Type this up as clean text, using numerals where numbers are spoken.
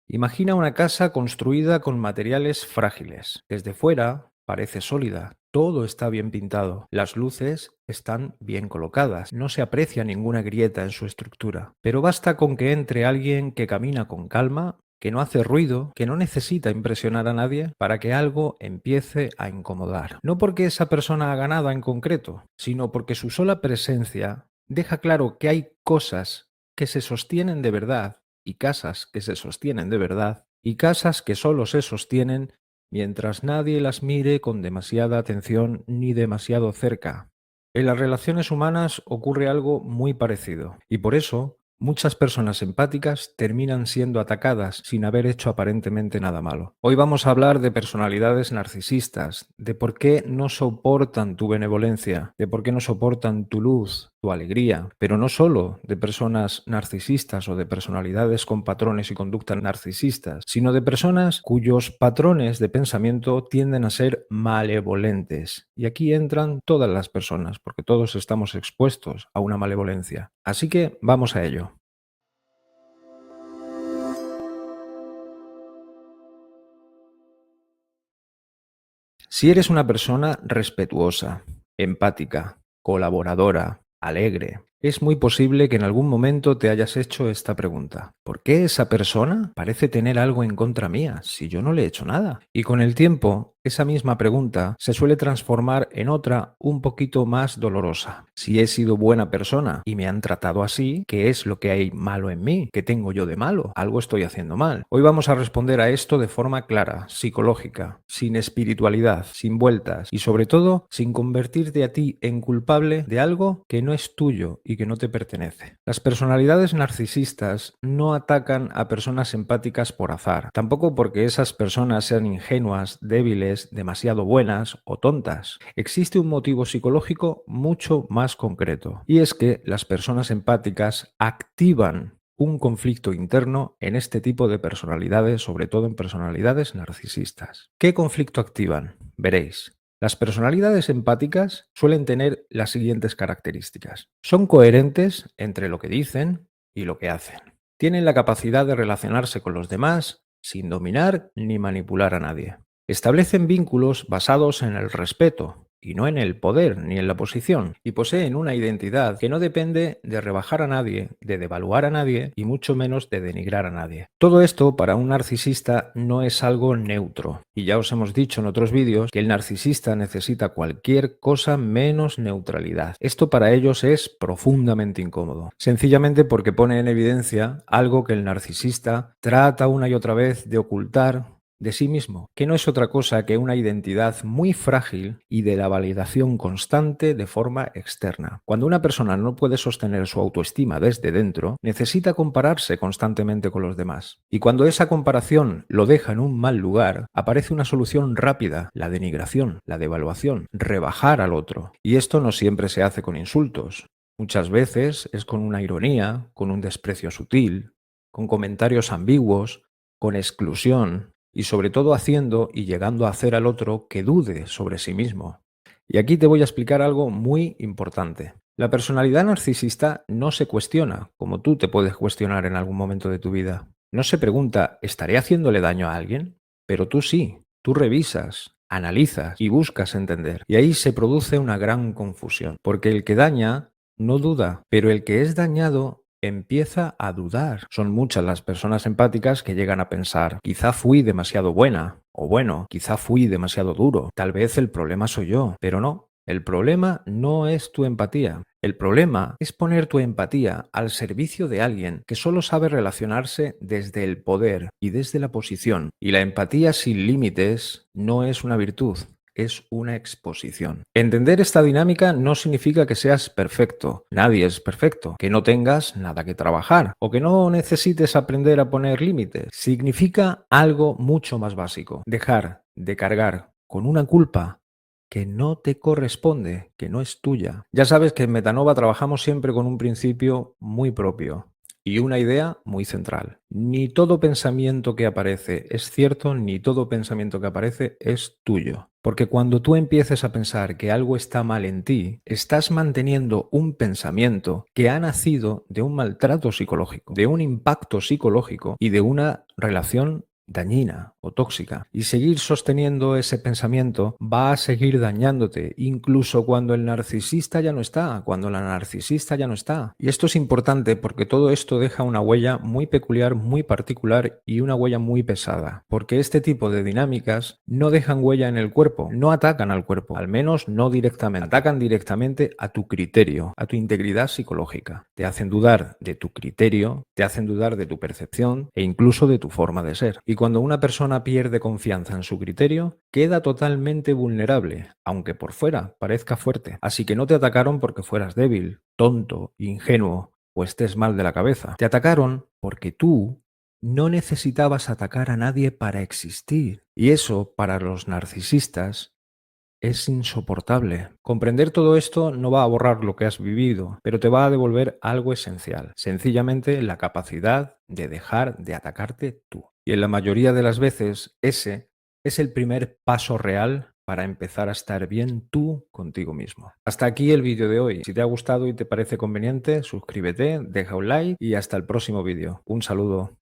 Imagina una casa construida con materiales frágiles. Desde fuera parece sólida, todo está bien pintado, las luces están bien colocadas, no se aprecia ninguna grieta en su estructura. Pero basta con que entre alguien que camina con calma, que no hace ruido, que no necesita impresionar a nadie para que algo empiece a incomodar. No porque esa persona haga nada en concreto, sino porque su sola presencia deja claro que hay cosas que se sostienen de verdad y casas que se sostienen de verdad y casas que solo se sostienen mientras nadie las mire con demasiada atención ni demasiado cerca. En las relaciones humanas ocurre algo muy parecido y por eso muchas personas empáticas terminan siendo atacadas sin haber hecho aparentemente nada malo. Hoy vamos a hablar de personalidades narcisistas, de por qué no soportan tu benevolencia, de por qué no soportan tu luz, tu alegría, pero no solo de personas narcisistas o de personalidades con patrones y conductas narcisistas, sino de personas cuyos patrones de pensamiento tienden a ser malevolentes. Y aquí entran todas las personas, porque todos estamos expuestos a una malevolencia. Así que vamos a ello. Si eres una persona respetuosa, empática, colaboradora, alegre, es muy posible que en algún momento te hayas hecho esta pregunta. ¿Por qué esa persona parece tener algo en contra mía si yo no le he hecho nada? Y con el tiempo, esa misma pregunta se suele transformar en otra un poquito más dolorosa. Si he sido buena persona y me han tratado así, ¿qué es lo que hay malo en mí? ¿Qué tengo yo de malo? Algo estoy haciendo mal. Hoy vamos a responder a esto de forma clara, psicológica, sin espiritualidad, sin vueltas y sobre todo sin convertirte a ti en culpable de algo que no es tuyo y que no te pertenece. Las personalidades narcisistas no atacan a personas empáticas por azar, tampoco porque esas personas sean ingenuas, débiles, demasiado buenas o tontas. Existe un motivo psicológico mucho más concreto, y es que las personas empáticas activan un conflicto interno en este tipo de personalidades, sobre todo en personalidades narcisistas. ¿Qué conflicto activan? Veréis. Las personalidades empáticas suelen tener las siguientes características. Son coherentes entre lo que dicen y lo que hacen. Tienen la capacidad de relacionarse con los demás sin dominar ni manipular a nadie. Establecen vínculos basados en el respeto y no en el poder ni en la posición, y poseen una identidad que no depende de rebajar a nadie, de devaluar a nadie y mucho menos de denigrar a nadie. Todo esto para un narcisista no es algo neutro, y ya os hemos dicho en otros vídeos que el narcisista necesita cualquier cosa menos neutralidad. Esto para ellos es profundamente incómodo, sencillamente porque pone en evidencia algo que el narcisista trata una y otra vez de ocultar de sí mismo, que no es otra cosa que una identidad muy frágil y de la validación constante de forma externa. Cuando una persona no puede sostener su autoestima desde dentro, necesita compararse constantemente con los demás. Y cuando esa comparación lo deja en un mal lugar, aparece una solución rápida, la denigración, la devaluación, rebajar al otro. Y esto no siempre se hace con insultos. Muchas veces es con una ironía, con un desprecio sutil, con comentarios ambiguos, con exclusión y sobre todo haciendo y llegando a hacer al otro que dude sobre sí mismo. Y aquí te voy a explicar algo muy importante. La personalidad narcisista no se cuestiona, como tú te puedes cuestionar en algún momento de tu vida. No se pregunta, ¿estaré haciéndole daño a alguien? Pero tú sí, tú revisas, analizas y buscas entender. Y ahí se produce una gran confusión, porque el que daña no duda, pero el que es dañado empieza a dudar. Son muchas las personas empáticas que llegan a pensar, quizá fui demasiado buena, o bueno, quizá fui demasiado duro, tal vez el problema soy yo, pero no. El problema no es tu empatía. El problema es poner tu empatía al servicio de alguien que solo sabe relacionarse desde el poder y desde la posición. Y la empatía sin límites no es una virtud, es una exposición. Entender esta dinámica no significa que seas perfecto. Nadie es perfecto. Que no tengas nada que trabajar o que no necesites aprender a poner límites. Significa algo mucho más básico. Dejar de cargar con una culpa que no te corresponde, que no es tuya. Ya sabes que en Metanova trabajamos siempre con un principio muy propio. Y una idea muy central. Ni todo pensamiento que aparece es cierto, ni todo pensamiento que aparece es tuyo. Porque cuando tú empieces a pensar que algo está mal en ti, estás manteniendo un pensamiento que ha nacido de un maltrato psicológico, de un impacto psicológico y de una relación dañina o tóxica. Y seguir sosteniendo ese pensamiento va a seguir dañándote, incluso cuando el narcisista ya no está, cuando la narcisista ya no está. Y esto es importante porque todo esto deja una huella muy peculiar, muy particular y una huella muy pesada. Porque este tipo de dinámicas no dejan huella en el cuerpo, no atacan al cuerpo, al menos no directamente. Atacan directamente a tu criterio, a tu integridad psicológica. Te hacen dudar de tu criterio, te hacen dudar de tu percepción e incluso de tu forma de ser. Y cuando una persona pierde confianza en su criterio, queda totalmente vulnerable, aunque por fuera parezca fuerte. Así que no te atacaron porque fueras débil, tonto, ingenuo o estés mal de la cabeza. Te atacaron porque tú no necesitabas atacar a nadie para existir. Y eso, para los narcisistas, es insoportable. Comprender todo esto no va a borrar lo que has vivido, pero te va a devolver algo esencial, sencillamente la capacidad de dejar de atacarte tú. Y en la mayoría de las veces ese es el primer paso real para empezar a estar bien tú contigo mismo. Hasta aquí el vídeo de hoy. Si te ha gustado y te parece conveniente, suscríbete, deja un like y hasta el próximo vídeo. Un saludo.